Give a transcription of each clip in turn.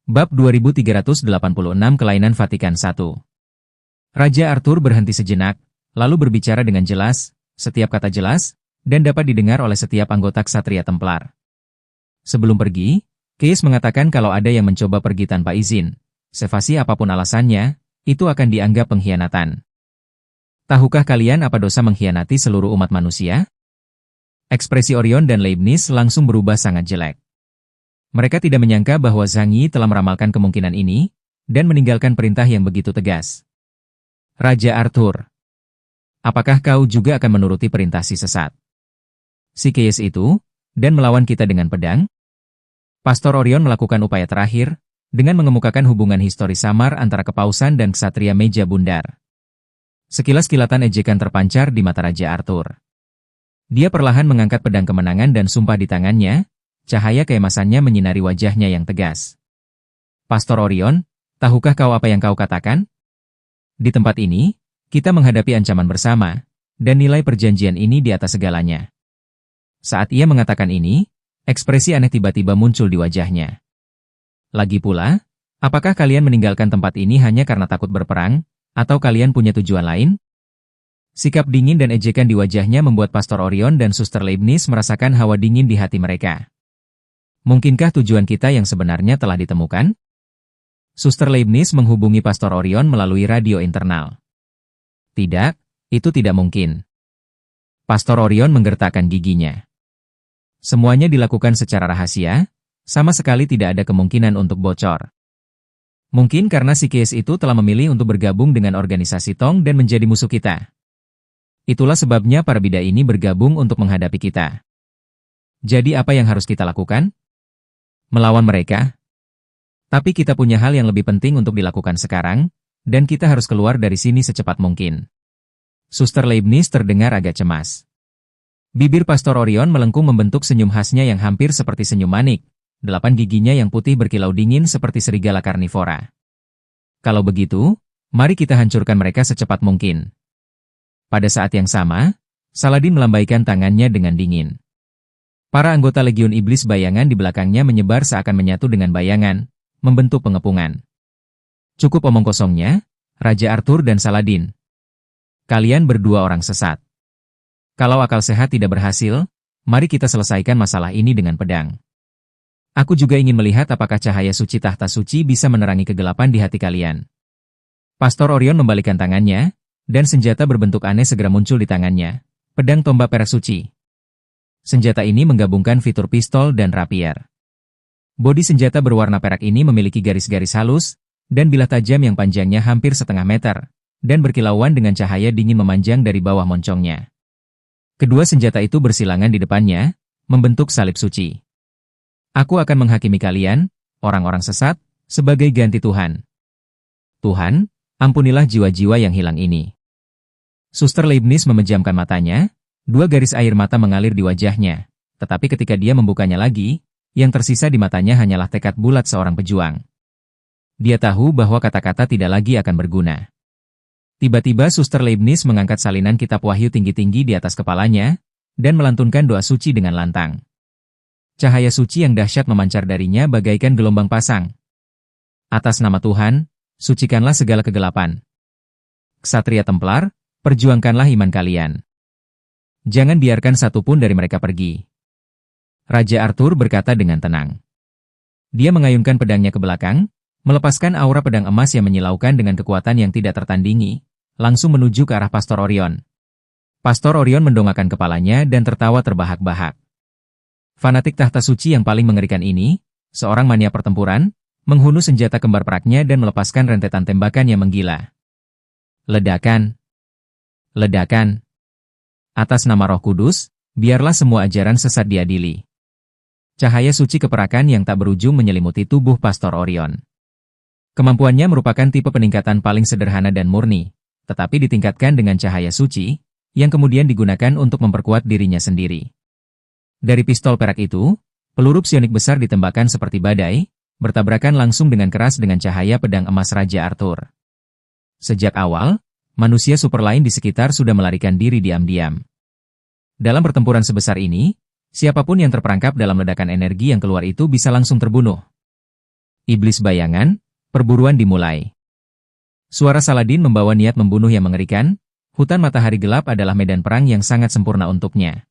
Bab 2386 Kelainan Vatikan I. Raja Arthur berhenti sejenak, lalu berbicara dengan jelas, setiap kata jelas, dan dapat didengar oleh setiap anggota Ksatria Templar. Sebelum pergi, Caius mengatakan kalau ada yang mencoba pergi tanpa izin, sevasi apapun alasannya, itu akan dianggap pengkhianatan. Tahukah kalian apa dosa mengkhianati seluruh umat manusia? Ekspresi Orion dan Leibniz langsung berubah sangat jelek. Mereka tidak menyangka bahwa Zhang Yi telah meramalkan kemungkinan ini, dan meninggalkan perintah yang begitu tegas. Raja Arthur, apakah kau juga akan menuruti perintah si sesat? Si Caius itu, dan melawan kita dengan pedang? Pastor Orion melakukan upaya terakhir, dengan mengemukakan hubungan historis samar antara kepausan dan ksatria meja bundar. Sekilas kilatan ejekan terpancar di mata Raja Arthur. Dia perlahan mengangkat pedang kemenangan dan sumpah di tangannya, cahaya keemasannya menyinari wajahnya yang tegas. Pastor Orion, tahukah kau apa yang kau katakan? Di tempat ini, kita menghadapi ancaman bersama, dan nilai perjanjian ini di atas segalanya. Saat ia mengatakan ini, ekspresi aneh tiba-tiba muncul di wajahnya. Lagi pula, apakah kalian meninggalkan tempat ini hanya karena takut berperang, atau kalian punya tujuan lain? Sikap dingin dan ejekan di wajahnya membuat Pastor Orion dan Suster Leibniz merasakan hawa dingin di hati mereka. Mungkinkah tujuan kita yang sebenarnya telah ditemukan? Suster Leibniz menghubungi Pastor Orion melalui radio internal. Tidak, itu tidak mungkin. Pastor Orion menggertakkan giginya. Semuanya dilakukan secara rahasia, sama sekali tidak ada kemungkinan untuk bocor. Mungkin karena si Caius itu telah memilih untuk bergabung dengan organisasi Tong dan menjadi musuh kita. Itulah sebabnya para bida ini bergabung untuk menghadapi kita. Jadi apa yang harus kita lakukan? Melawan mereka? Tapi kita punya hal yang lebih penting untuk dilakukan sekarang, dan kita harus keluar dari sini secepat mungkin. Suster Leibniz terdengar agak cemas. Bibir Pastor Orion melengkung membentuk senyum khasnya yang hampir seperti senyum manik, 8 giginya yang putih berkilau dingin seperti serigala karnivora. Kalau begitu, mari kita hancurkan mereka secepat mungkin. Pada saat yang sama, Saladin melambaikan tangannya dengan dingin. Para anggota Legiun Iblis bayangan di belakangnya menyebar seakan menyatu dengan bayangan, membentuk pengepungan. Cukup omong kosongnya, Raja Arthur dan Saladin. Kalian berdua orang sesat. Kalau akal sehat tidak berhasil, mari kita selesaikan masalah ini dengan pedang. Aku juga ingin melihat apakah cahaya suci tahta suci bisa menerangi kegelapan di hati kalian. Pastor Orion membalikkan tangannya, dan senjata berbentuk aneh segera muncul di tangannya, pedang tombak perak suci. Senjata ini menggabungkan fitur pistol dan rapier. Bodi senjata berwarna perak ini memiliki garis-garis halus, dan bilah tajam yang panjangnya hampir setengah meter, dan berkilauan dengan cahaya dingin memanjang dari bawah moncongnya. Kedua senjata itu bersilangan di depannya, membentuk salib suci. Aku akan menghakimi kalian, orang-orang sesat, sebagai ganti Tuhan. Tuhan, ampunilah jiwa-jiwa yang hilang ini. Suster Leibniz memejamkan matanya, 2 garis air mata mengalir di wajahnya, tetapi ketika dia membukanya lagi, yang tersisa di matanya hanyalah tekad bulat seorang pejuang. Dia tahu bahwa kata-kata tidak lagi akan berguna. Tiba-tiba Suster Leibniz mengangkat salinan kitab wahyu tinggi-tinggi di atas kepalanya, dan melantunkan doa suci dengan lantang. Cahaya suci yang dahsyat memancar darinya bagaikan gelombang pasang. Atas nama Tuhan, sucikanlah segala kegelapan. Ksatria Templar, perjuangkanlah iman kalian. Jangan biarkan satu pun dari mereka pergi. Raja Arthur berkata dengan tenang. Dia mengayunkan pedangnya ke belakang, melepaskan aura pedang emas yang menyilaukan dengan kekuatan yang tidak tertandingi, langsung menuju ke arah Pastor Orion. Pastor Orion mendongakkan kepalanya dan tertawa terbahak-bahak. Fanatik tahta suci yang paling mengerikan ini, seorang mania pertempuran, menghunus senjata kembar peraknya dan melepaskan rentetan tembakan yang menggila. Ledakan! Ledakan! Atas nama Roh Kudus, biarlah semua ajaran sesat diadili. Cahaya suci keperakan yang tak berujung menyelimuti tubuh Pastor Orion. Kemampuannya merupakan tipe peningkatan paling sederhana dan murni, tetapi ditingkatkan dengan cahaya suci, yang kemudian digunakan untuk memperkuat dirinya sendiri. Dari pistol perak itu, peluru psionik besar ditembakkan seperti badai, bertabrakan langsung dengan keras dengan cahaya pedang emas Raja Arthur. Sejak awal, manusia super lain di sekitar sudah melarikan diri diam-diam. Dalam pertempuran sebesar ini, siapapun yang terperangkap dalam ledakan energi yang keluar itu bisa langsung terbunuh. Iblis bayangan, perburuan dimulai. Suara Saladin membawa niat membunuh yang mengerikan. Hutan matahari gelap adalah medan perang yang sangat sempurna untuknya.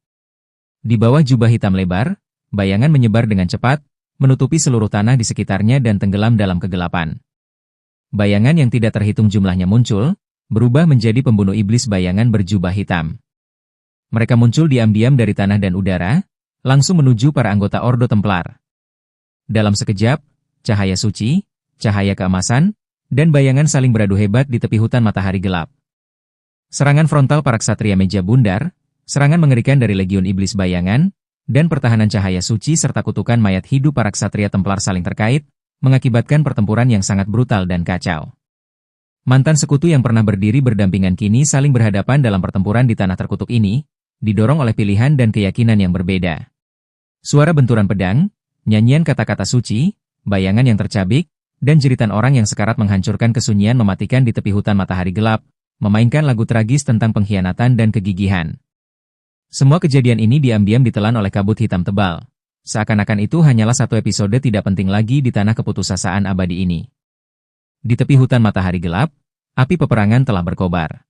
Di bawah jubah hitam lebar, bayangan menyebar dengan cepat, menutupi seluruh tanah di sekitarnya dan tenggelam dalam kegelapan. Bayangan yang tidak terhitung jumlahnya muncul, berubah menjadi pembunuh iblis bayangan berjubah hitam. Mereka muncul diam-diam dari tanah dan udara, langsung menuju para anggota Ordo Templar. Dalam sekejap, cahaya suci, cahaya keemasan, dan bayangan saling beradu hebat di tepi hutan matahari gelap. Serangan frontal para ksatria meja bundar, serangan mengerikan dari legiun iblis bayangan, dan pertahanan cahaya suci serta kutukan mayat hidup para ksatria Templar saling terkait, mengakibatkan pertempuran yang sangat brutal dan kacau. Mantan sekutu yang pernah berdiri berdampingan kini saling berhadapan dalam pertempuran di tanah terkutuk ini, didorong oleh pilihan dan keyakinan yang berbeda. Suara benturan pedang, nyanyian kata-kata suci, bayangan yang tercabik, dan jeritan orang yang sekarat menghancurkan kesunyian mematikan di tepi hutan matahari gelap, memainkan lagu tragis tentang pengkhianatan dan kegigihan. Semua kejadian ini diam-diam ditelan oleh kabut hitam tebal. Seakan-akan itu hanyalah satu episode tidak penting lagi di tanah keputusasaan abadi ini. Di tepi hutan matahari gelap, api peperangan telah berkobar.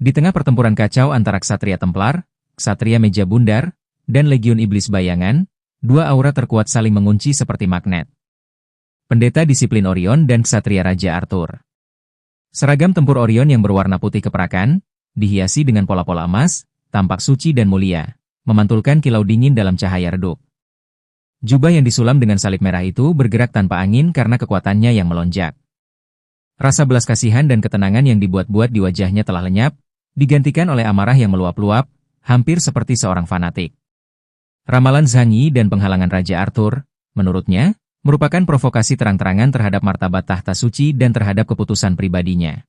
Di tengah pertempuran kacau antara ksatria Templar, ksatria meja bundar, dan legiun iblis bayangan, dua aura terkuat saling mengunci seperti magnet. Pendeta disiplin Orion dan ksatria Raja Arthur. Seragam tempur Orion yang berwarna putih keperakan, dihiasi dengan pola-pola emas, tampak suci dan mulia, memantulkan kilau dingin dalam cahaya redup. Jubah yang disulam dengan salib merah itu bergerak tanpa angin karena kekuatannya yang melonjak. Rasa belas kasihan dan ketenangan yang dibuat-buat di wajahnya telah lenyap, digantikan oleh amarah yang meluap-luap, hampir seperti seorang fanatik. Ramalan Zhang Yi dan penghalangan Raja Arthur, menurutnya, merupakan provokasi terang-terangan terhadap martabat tahta suci dan terhadap keputusan pribadinya.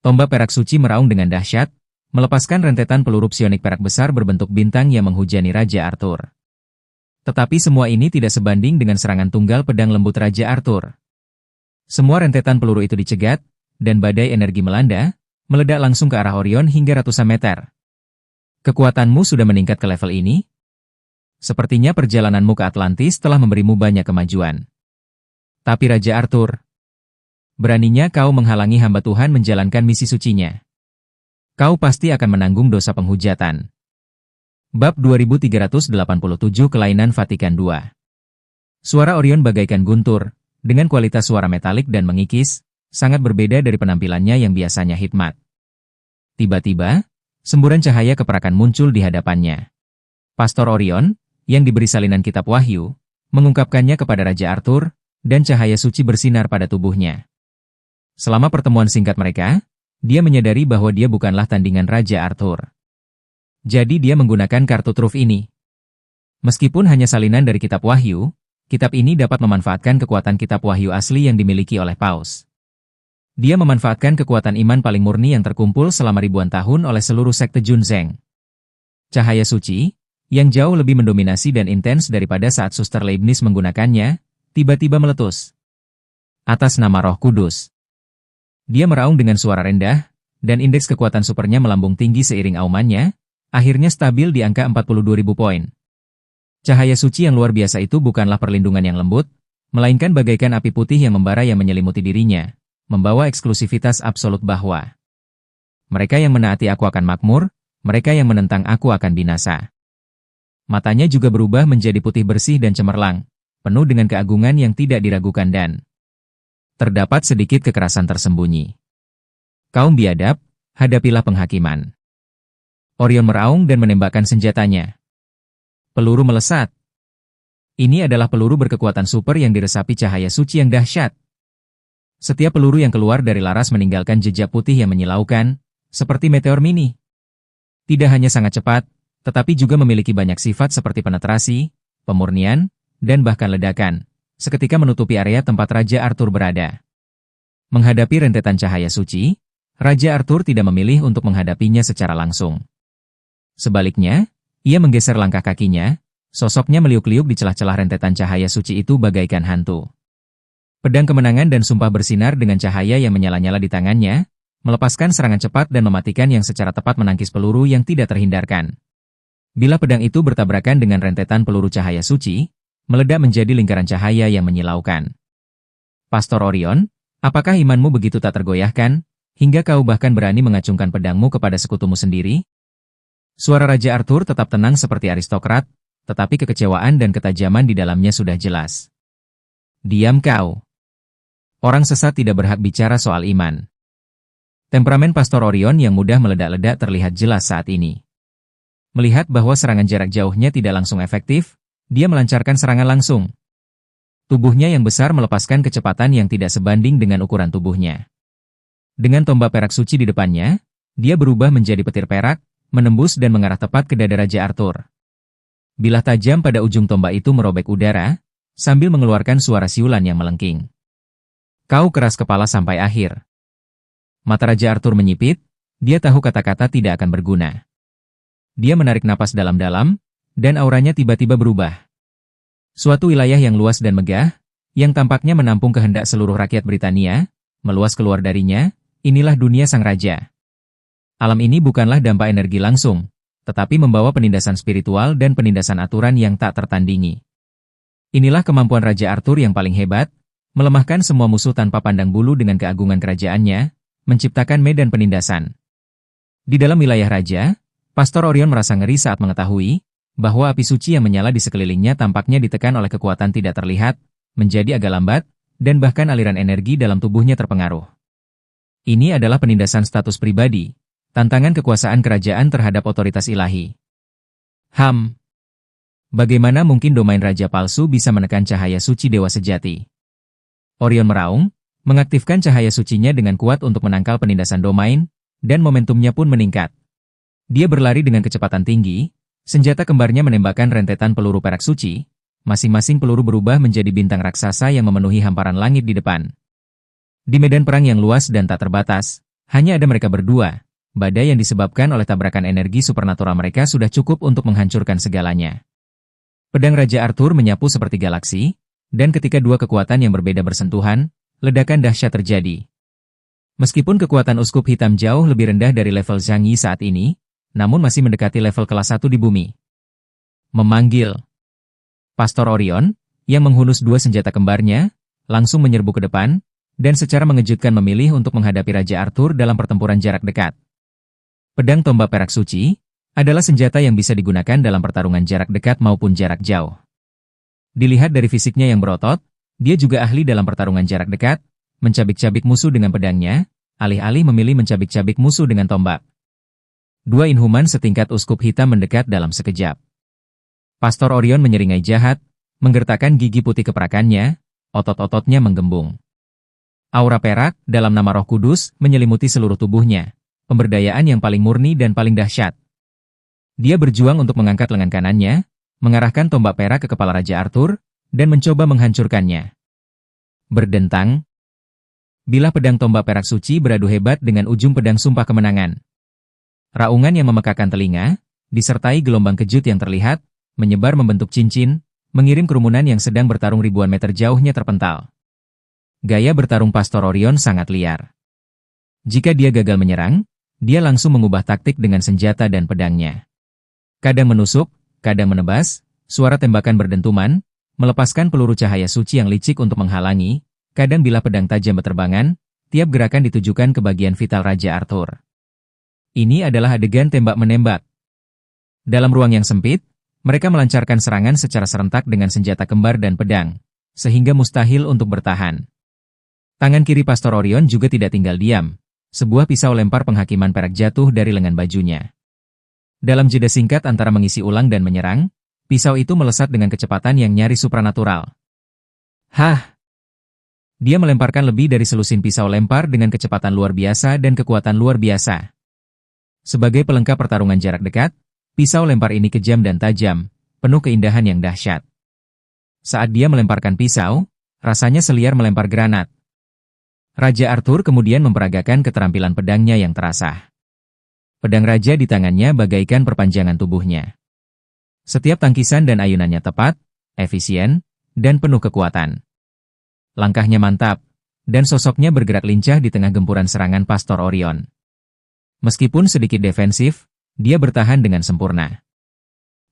Tombak perak suci meraung dengan dahsyat, melepaskan rentetan peluru psionik perak besar berbentuk bintang yang menghujani Raja Arthur. Tetapi semua ini tidak sebanding dengan serangan tunggal pedang lembut Raja Arthur. Semua rentetan peluru itu dicegat, dan badai energi melanda, meledak langsung ke arah Orion hingga ratusan meter. Kekuatanmu sudah meningkat ke level ini? Sepertinya perjalananmu ke Atlantis telah memberimu banyak kemajuan. Tapi Raja Arthur, beraninya kau menghalangi hamba Tuhan menjalankan misi sucinya. Kau pasti akan menanggung dosa penghujatan. Bab 2387 Kelainan Vatikan II. Suara Orion bagaikan guntur, dengan kualitas suara metalik dan mengikis, sangat berbeda dari penampilannya yang biasanya hikmat. Tiba-tiba, semburan cahaya keperakan muncul di hadapannya. Pastor Orion, yang diberi salinan kitab Wahyu, mengungkapkannya kepada Raja Arthur, dan cahaya suci bersinar pada tubuhnya. Selama pertemuan singkat mereka, dia menyadari bahwa dia bukanlah tandingan Raja Arthur. Jadi dia menggunakan kartu truf ini. Meskipun hanya salinan dari kitab Wahyu, kitab ini dapat memanfaatkan kekuatan kitab Wahyu asli yang dimiliki oleh Paus. Dia memanfaatkan kekuatan iman paling murni yang terkumpul selama ribuan tahun oleh seluruh sekte Junzeng. Cahaya suci, yang jauh lebih mendominasi dan intens daripada saat Suster Leibniz menggunakannya, tiba-tiba meletus. Atas nama Roh Kudus. Dia meraung dengan suara rendah, dan indeks kekuatan supernya melambung tinggi seiring aumannya, akhirnya stabil di angka 42.000 poin. Cahaya suci yang luar biasa itu bukanlah perlindungan yang lembut, melainkan bagaikan api putih yang membara yang menyelimuti dirinya, membawa eksklusivitas absolut bahwa mereka yang menaati aku akan makmur, mereka yang menentang aku akan binasa. Matanya juga berubah menjadi putih bersih dan cemerlang, penuh dengan keagungan yang tidak diragukan dan terdapat sedikit kekerasan tersembunyi. Kaum biadab, hadapilah penghakiman. Orion meraung dan menembakkan senjatanya. Peluru melesat. Ini adalah peluru berkekuatan super yang diresapi cahaya suci yang dahsyat. Setiap peluru yang keluar dari laras meninggalkan jejak putih yang menyilaukan, seperti meteor mini. Tidak hanya sangat cepat, tetapi juga memiliki banyak sifat seperti penetrasi, pemurnian, dan bahkan ledakan, seketika menutupi area tempat Raja Arthur berada. Menghadapi rentetan cahaya suci, Raja Arthur tidak memilih untuk menghadapinya secara langsung. Sebaliknya, ia menggeser langkah kakinya, sosoknya meliuk-liuk di celah-celah rentetan cahaya suci itu bagaikan hantu. Pedang kemenangan dan sumpah bersinar dengan cahaya yang menyala-nyala di tangannya, melepaskan serangan cepat dan mematikan yang secara tepat menangkis peluru yang tidak terhindarkan. Bila pedang itu bertabrakan dengan rentetan peluru cahaya suci, meledak menjadi lingkaran cahaya yang menyilaukan. Pastor Orion, apakah imanmu begitu tak tergoyahkan, hingga kau bahkan berani mengacungkan pedangmu kepada sekutumu sendiri? Suara Raja Arthur tetap tenang seperti aristokrat, tetapi kekecewaan dan ketajaman di dalamnya sudah jelas. Diam kau. Orang sesat tidak berhak bicara soal iman. Temperamen Pastor Orion yang mudah meledak-ledak terlihat jelas saat ini. Melihat bahwa serangan jarak jauhnya tidak langsung efektif, dia melancarkan serangan langsung. Tubuhnya yang besar melepaskan kecepatan yang tidak sebanding dengan ukuran tubuhnya. Dengan tombak perak suci di depannya, dia berubah menjadi petir perak, menembus dan mengarah tepat ke dada Raja Arthur. Bilah tajam pada ujung tombak itu merobek udara, sambil mengeluarkan suara siulan yang melengking. Kau keras kepala sampai akhir. Mata Raja Arthur menyipit, dia tahu kata-kata tidak akan berguna. Dia menarik napas dalam-dalam, dan auranya tiba-tiba berubah. Suatu wilayah yang luas dan megah, yang tampaknya menampung kehendak seluruh rakyat Britania, meluas keluar darinya, inilah dunia sang raja. Alam ini bukanlah dampak energi langsung, tetapi membawa penindasan spiritual dan penindasan aturan yang tak tertandingi. Inilah kemampuan Raja Arthur yang paling hebat, melemahkan semua musuh tanpa pandang bulu dengan keagungan kerajaannya, menciptakan medan penindasan. Di dalam wilayah raja, Pastor Orion merasa ngeri saat mengetahui bahwa api suci yang menyala di sekelilingnya tampaknya ditekan oleh kekuatan tidak terlihat, menjadi agak lambat, dan bahkan aliran energi dalam tubuhnya terpengaruh. Ini adalah penindasan status pribadi, tantangan kekuasaan kerajaan terhadap otoritas ilahi. Bagaimana mungkin domain raja palsu bisa menekan cahaya suci dewa sejati? Orion meraung, mengaktifkan cahaya sucinya dengan kuat untuk menangkal penindasan domain, dan momentumnya pun meningkat. Dia berlari dengan kecepatan tinggi, senjata kembarnya menembakkan rentetan peluru perak suci, masing-masing peluru berubah menjadi bintang raksasa yang memenuhi hamparan langit di depan. Di medan perang yang luas dan tak terbatas, hanya ada mereka berdua. Badai yang disebabkan oleh tabrakan energi supernatural mereka sudah cukup untuk menghancurkan segalanya. Pedang Raja Arthur menyapu seperti galaksi, dan ketika dua kekuatan yang berbeda bersentuhan, ledakan dahsyat terjadi. Meskipun kekuatan uskup hitam jauh lebih rendah dari level Zhang Yi saat ini, namun masih mendekati level kelas 1 di bumi. Memanggil. Pastor Orion, yang menghunus dua senjata kembarnya, langsung menyerbu ke depan, dan secara mengejutkan memilih untuk menghadapi Raja Arthur dalam pertempuran jarak dekat. Pedang tombak perak suci adalah senjata yang bisa digunakan dalam pertarungan jarak dekat maupun jarak jauh. Dilihat dari fisiknya yang berotot, dia juga ahli dalam pertarungan jarak dekat, mencabik-cabik musuh dengan pedangnya, alih-alih memilih mencabik-cabik musuh dengan tombak. Dua inhuman setingkat uskup hitam mendekat dalam sekejap. Pastor Orion menyeringai jahat, menggertakkan gigi putih keperakannya, otot-ototnya menggembung. Aura perak, dalam nama Roh Kudus, menyelimuti seluruh tubuhnya, pemberdayaan yang paling murni dan paling dahsyat. Dia berjuang untuk mengangkat lengan kanannya, mengarahkan tombak perak ke kepala Raja Arthur, dan mencoba menghancurkannya. Berdentang. Bilah pedang tombak perak suci beradu hebat dengan ujung pedang sumpah kemenangan. Raungan yang memekakan telinga, disertai gelombang kejut yang terlihat, menyebar membentuk cincin, mengirim kerumunan yang sedang bertarung ribuan meter jauhnya terpental. Gaya bertarung Pastor Orion sangat liar. Jika dia gagal menyerang, dia langsung mengubah taktik dengan senjata dan pedangnya. Kadang menusuk, kadang menebas, suara tembakan berdentuman, melepaskan peluru cahaya suci yang licik untuk menghalangi, kadang bilah pedang tajam berterbangan, tiap gerakan ditujukan ke bagian vital Raja Arthur. Ini adalah adegan tembak-menembak. Dalam ruang yang sempit, mereka melancarkan serangan secara serentak dengan senjata kembar dan pedang, sehingga mustahil untuk bertahan. Tangan kiri Pastor Orion juga tidak tinggal diam. Sebuah pisau lempar penghakiman perak jatuh dari lengan bajunya. Dalam jeda singkat antara mengisi ulang dan menyerang, pisau itu melesat dengan kecepatan yang nyaris supranatural. Dia melemparkan lebih dari selusin pisau lempar dengan kecepatan luar biasa dan kekuatan luar biasa. Sebagai pelengkap pertarungan jarak dekat, pisau lempar ini kejam dan tajam, penuh keindahan yang dahsyat. Saat dia melemparkan pisau, rasanya seliar melempar granat. Raja Arthur kemudian memperagakan keterampilan pedangnya yang terasah. Pedang raja di tangannya bagaikan perpanjangan tubuhnya. Setiap tangkisan dan ayunannya tepat, efisien, dan penuh kekuatan. Langkahnya mantap, dan sosoknya bergerak lincah di tengah gempuran serangan Pastor Orion. Meskipun sedikit defensif, dia bertahan dengan sempurna.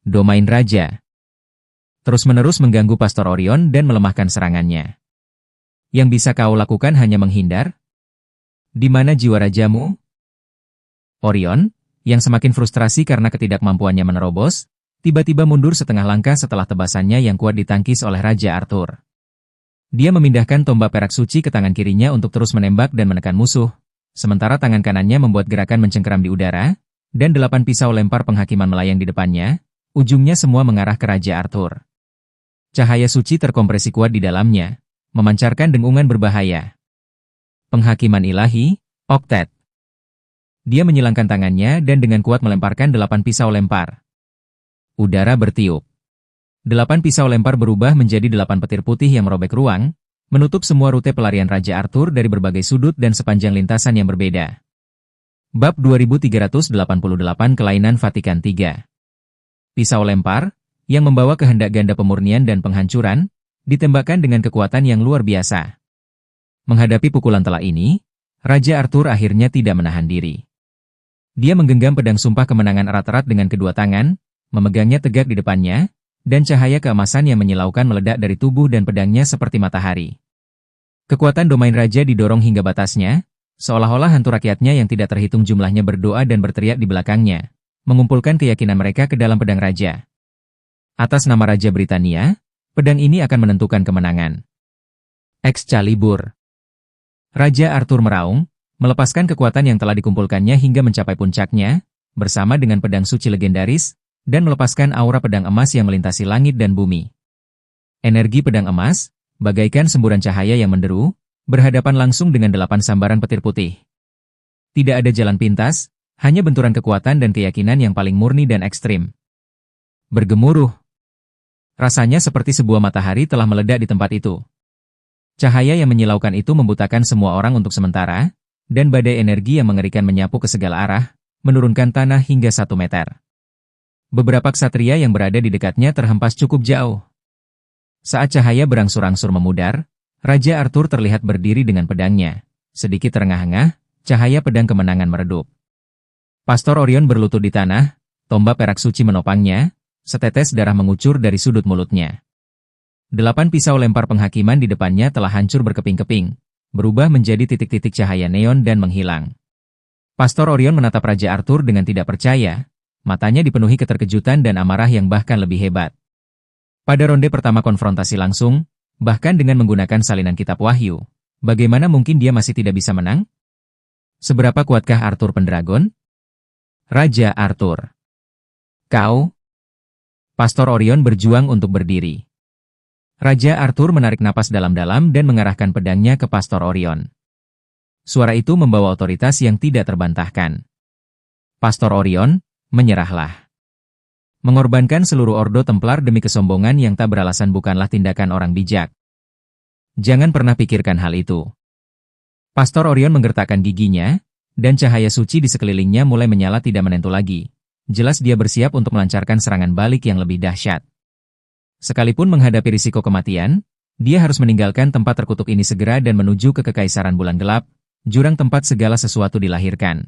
Domain Raja terus-menerus mengganggu Pastor Orion dan melemahkan serangannya. Yang bisa kau lakukan hanya menghindar? Di mana jiwa rajamu? Orion, yang semakin frustrasi karena ketidakmampuannya menerobos, tiba-tiba mundur setengah langkah setelah tebasannya yang kuat ditangkis oleh Raja Arthur. Dia memindahkan tombak perak suci ke tangan kirinya untuk terus menembak dan menekan musuh, sementara tangan kanannya membuat gerakan mencengkeram di udara, dan 8 pisau lempar penghakiman melayang di depannya, ujungnya semua mengarah ke Raja Arthur. Cahaya suci terkompresi kuat di dalamnya, memancarkan dengungan berbahaya. Penghakiman ilahi, Octet. Dia menyilangkan tangannya dan dengan kuat melemparkan 8 pisau lempar. Udara bertiup. 8 pisau lempar berubah menjadi 8 petir putih yang merobek ruang, menutup semua rute pelarian Raja Arthur dari berbagai sudut dan sepanjang lintasan yang berbeda. Bab 2388 Kelainan Vatikan III. Pisau lempar, yang membawa kehendak ganda pemurnian dan penghancuran, ditembakkan dengan kekuatan yang luar biasa. Menghadapi pukulan telak ini, Raja Arthur akhirnya tidak menahan diri. Dia menggenggam pedang sumpah kemenangan erat-erat dengan kedua tangan, memegangnya tegak di depannya, dan cahaya keemasan yang menyilaukan meledak dari tubuh dan pedangnya seperti matahari. Kekuatan domain raja didorong hingga batasnya, seolah-olah hantu rakyatnya yang tidak terhitung jumlahnya berdoa dan berteriak di belakangnya, mengumpulkan keyakinan mereka ke dalam pedang raja. Atas nama Raja Britania, pedang ini akan menentukan kemenangan. Excalibur. Raja Arthur meraung, melepaskan kekuatan yang telah dikumpulkannya hingga mencapai puncaknya, bersama dengan pedang suci legendaris, dan melepaskan aura pedang emas yang melintasi langit dan bumi. Energi pedang emas, bagaikan semburan cahaya yang menderu, berhadapan langsung dengan 8 sambaran petir putih. Tidak ada jalan pintas, hanya benturan kekuatan dan keyakinan yang paling murni dan ekstrim. Bergemuruh. Rasanya seperti sebuah matahari telah meledak di tempat itu. Cahaya yang menyilaukan itu membutakan semua orang untuk sementara, dan badai energi yang mengerikan menyapu ke segala arah, menurunkan tanah hingga 1 meter. Beberapa ksatria yang berada di dekatnya terhempas cukup jauh. Saat cahaya berangsur-angsur memudar, Raja Arthur terlihat berdiri dengan pedangnya. Sedikit terengah-engah, cahaya pedang kemenangan meredup. Pastor Orion berlutut di tanah, tombak perak suci menopangnya, setetes darah mengucur dari sudut mulutnya. 8 pisau lempar penghakiman di depannya telah hancur berkeping-keping, berubah menjadi titik-titik cahaya neon dan menghilang. Pastor Orion menatap Raja Arthur dengan tidak percaya. Matanya dipenuhi keterkejutan dan amarah yang bahkan lebih hebat. Pada ronde pertama konfrontasi langsung, bahkan dengan menggunakan salinan kitab wahyu, bagaimana mungkin dia masih tidak bisa menang? Seberapa kuatkah Arthur Pendragon? Raja Arthur. Kau? Pastor Orion berjuang untuk berdiri. Raja Arthur menarik napas dalam-dalam dan mengarahkan pedangnya ke Pastor Orion. Suara itu membawa otoritas yang tidak terbantahkan. Pastor Orion, menyerahlah. Mengorbankan seluruh ordo Templar demi kesombongan yang tak beralasan bukanlah tindakan orang bijak. Jangan pernah pikirkan hal itu. Pastor Orion menggertakkan giginya, dan cahaya suci di sekelilingnya mulai menyala tidak menentu lagi. Jelas dia bersiap untuk melancarkan serangan balik yang lebih dahsyat. Sekalipun menghadapi risiko kematian, dia harus meninggalkan tempat terkutuk ini segera dan menuju ke Kekaisaran Bulan Gelap, jurang tempat segala sesuatu dilahirkan.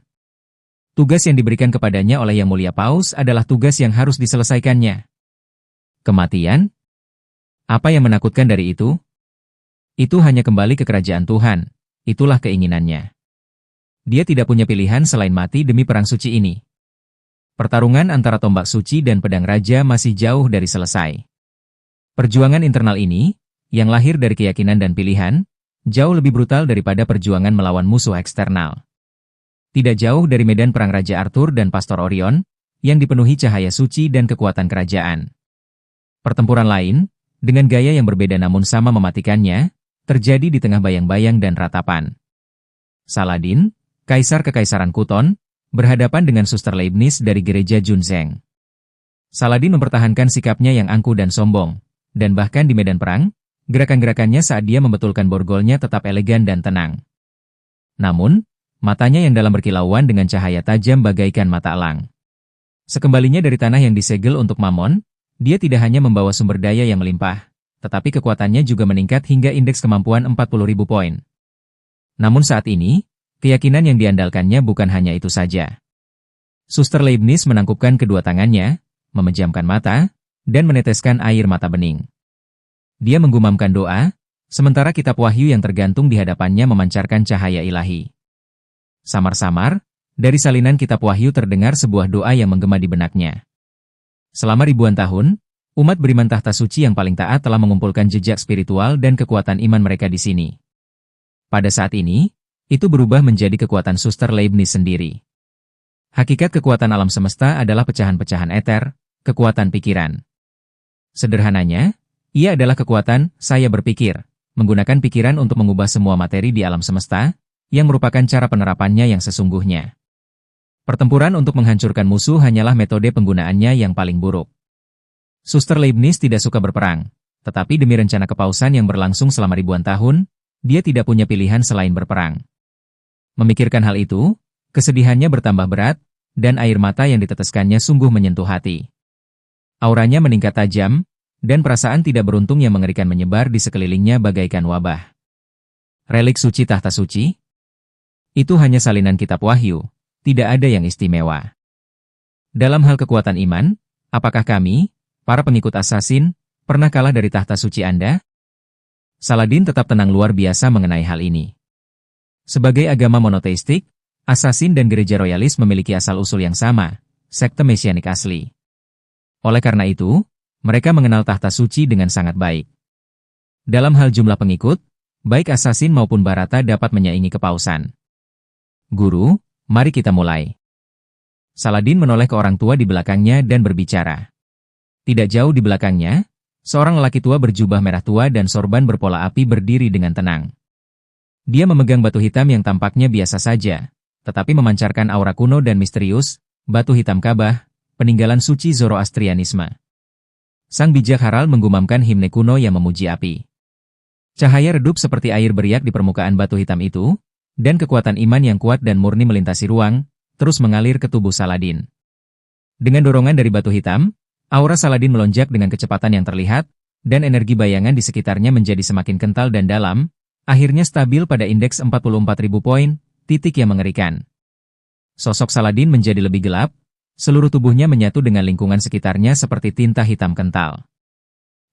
Tugas yang diberikan kepadanya oleh Yang Mulia Paus adalah tugas yang harus diselesaikannya. Kematian? Apa yang menakutkan dari itu? Itu hanya kembali ke kerajaan Tuhan. Itulah keinginannya. Dia tidak punya pilihan selain mati demi perang suci ini. Pertarungan antara tombak suci dan pedang raja masih jauh dari selesai. Perjuangan internal ini, yang lahir dari keyakinan dan pilihan, jauh lebih brutal daripada perjuangan melawan musuh eksternal. Tidak jauh dari medan perang Raja Arthur dan Pastor Orion, yang dipenuhi cahaya suci dan kekuatan kerajaan. Pertempuran lain, dengan gaya yang berbeda namun sama mematikannya, terjadi di tengah bayang-bayang dan ratapan. Saladin, Kaisar Kekaisaran Kuton, berhadapan dengan Suster Leibniz dari Gereja Junzeng. Saladin mempertahankan sikapnya yang angkuh dan sombong, dan bahkan di medan perang, gerakan-gerakannya saat dia membetulkan borgolnya tetap elegan dan tenang. Namun, matanya yang dalam berkilauan dengan cahaya tajam bagaikan mata elang. Sekembalinya dari tanah yang disegel untuk Mamon, dia tidak hanya membawa sumber daya yang melimpah, tetapi kekuatannya juga meningkat hingga indeks kemampuan 40.000 poin. Namun saat ini, keyakinan yang diandalkannya bukan hanya itu saja. Suster Leibniz menangkupkan kedua tangannya, memejamkan mata, dan meneteskan air mata bening. Dia menggumamkan doa, Sementara kitab wahyu yang tergantung di hadapannya memancarkan cahaya ilahi. Samar-samar, dari salinan kitab wahyu terdengar sebuah doa yang menggema di benaknya. Selama ribuan tahun, umat beriman tahta suci yang paling taat telah mengumpulkan jejak spiritual dan kekuatan iman mereka di sini. Pada saat ini, itu berubah menjadi kekuatan Suster Leibniz sendiri. Hakikat kekuatan alam semesta adalah pecahan-pecahan eter, kekuatan pikiran. Sederhananya, ia adalah kekuatan saya berpikir, menggunakan pikiran untuk mengubah semua materi di alam semesta, yang merupakan cara penerapannya yang sesungguhnya. Pertempuran untuk menghancurkan musuh hanyalah metode penggunaannya yang paling buruk. Suster Leibniz tidak suka berperang, tetapi demi rencana kepausan yang berlangsung selama ribuan tahun, dia tidak punya pilihan selain berperang. Memikirkan hal itu, kesedihannya bertambah berat, dan air mata yang diteteskannya sungguh menyentuh hati. Auranya meningkat tajam, dan perasaan tidak beruntung yang mengerikan menyebar di sekelilingnya bagaikan wabah. Relik suci tahta suci? Itu hanya salinan kitab wahyu, tidak ada yang istimewa. Dalam hal kekuatan iman, apakah kami, para pengikut asasin, pernah kalah dari tahta suci Anda? Saladin tetap tenang luar biasa mengenai hal ini. Sebagai agama monoteistik, asasin dan gereja royalis memiliki asal-usul yang sama, sekte mesianik asli. Oleh karena itu, mereka mengenal tahta suci dengan sangat baik. Dalam hal jumlah pengikut, baik asasin maupun Barata dapat menyaingi kepausan. Guru, mari kita mulai. Saladin menoleh ke orang tua di belakangnya dan berbicara. Tidak jauh di belakangnya, seorang lelaki tua berjubah merah tua dan sorban berpola api berdiri dengan tenang. Dia memegang batu hitam yang tampaknya biasa saja, tetapi memancarkan aura kuno dan misterius, batu hitam Ka'bah, peninggalan suci Zoroastrianisme. Sang bijak Harald menggumamkan himne kuno yang memuji api. Cahaya redup seperti air beriak di permukaan batu hitam itu, dan kekuatan iman yang kuat dan murni melintasi ruang, terus mengalir ke tubuh Saladin. Dengan dorongan dari batu hitam, aura Saladin melonjak dengan kecepatan yang terlihat, dan energi bayangan di sekitarnya menjadi semakin kental dan dalam, akhirnya stabil pada indeks 44.000 poin, titik yang mengerikan. Sosok Saladin menjadi lebih gelap, seluruh tubuhnya menyatu dengan lingkungan sekitarnya seperti tinta hitam kental.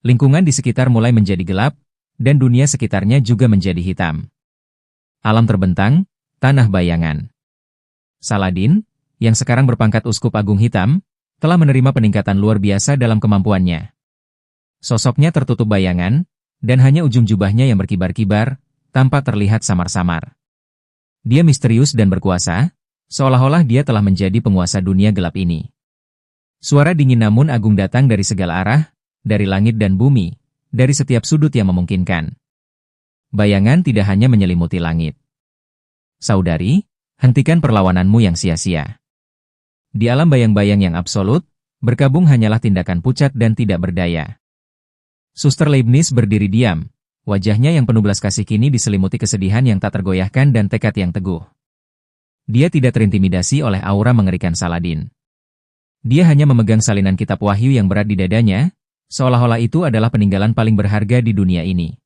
Lingkungan di sekitar mulai menjadi gelap, dan dunia sekitarnya juga menjadi hitam. Alam terbentang, tanah bayangan. Saladin, yang sekarang berpangkat uskup agung hitam, telah menerima peningkatan luar biasa dalam kemampuannya. Sosoknya tertutup bayangan, dan hanya ujung jubahnya yang berkibar-kibar, tampak terlihat samar-samar. Dia misterius dan berkuasa, seolah-olah dia telah menjadi penguasa dunia gelap ini. Suara dingin namun agung datang dari segala arah, dari langit dan bumi, dari setiap sudut yang memungkinkan. Bayangan tidak hanya menyelimuti langit. Saudari, hentikan perlawananmu yang sia-sia. Di alam bayang-bayang yang absolut, berkabung hanyalah tindakan pucat dan tidak berdaya. Suster Leibniz berdiri diam, wajahnya yang penuh belas kasih kini diselimuti kesedihan yang tak tergoyahkan dan tekad yang teguh. Dia tidak terintimidasi oleh aura mengerikan Saladin. Dia hanya memegang salinan kitab wahyu yang berat di dadanya, seolah-olah itu adalah peninggalan paling berharga di dunia ini.